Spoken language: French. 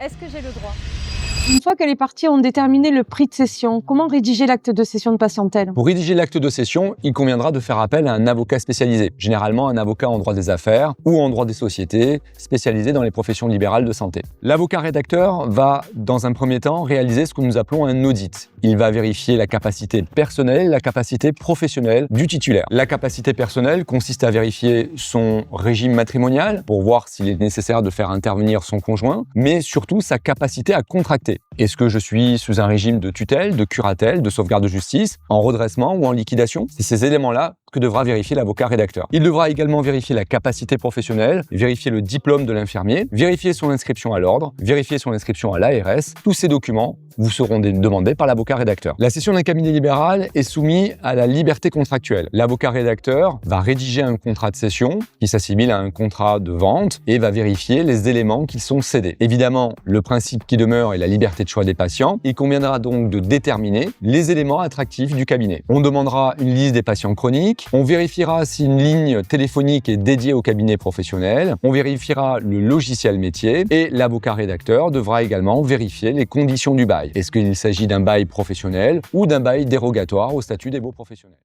Est-ce que j'ai le droit? Une fois que les parties ont déterminé le prix de cession, comment rédiger l'acte de cession de patientèle? Pour rédiger l'acte de cession, il conviendra de faire appel à un avocat spécialisé, généralement un avocat en droit des affaires ou en droit des sociétés, spécialisé dans les professions libérales de santé. L'avocat rédacteur va, dans un premier temps, réaliser ce que nous appelons un audit. Il va vérifier la capacité personnelle et la capacité professionnelle du titulaire. La capacité personnelle consiste à vérifier son régime matrimonial pour voir s'il est nécessaire de faire intervenir son conjoint, mais surtout sa capacité à contracter. Est-ce que je suis sous un régime de tutelle, de curatelle, de sauvegarde de justice, en redressement ou en liquidation? C'est ces éléments-là que devra vérifier l'avocat rédacteur. Il devra également vérifier la capacité professionnelle, vérifier le diplôme de l'infirmier, vérifier son inscription à l'ordre, vérifier son inscription à l'ARS. Tous ces documents vous seront demandés par l'avocat rédacteur. La cession d'un cabinet libéral est soumise à la liberté contractuelle. L'avocat rédacteur va rédiger un contrat de cession qui s'assimile à un contrat de vente et va vérifier les éléments qui sont cédés. Évidemment, le principe qui demeure est la liberté de choix des patients. Il conviendra donc de déterminer les éléments attractifs du cabinet. On demandera une liste des patients chroniques, on vérifiera si une ligne téléphonique est dédiée au cabinet professionnel, on vérifiera le logiciel métier et l'avocat rédacteur devra également vérifier les conditions du bail. Est-ce qu'il s'agit d'un bail professionnel ou d'un bail dérogatoire au statut des baux professionnels?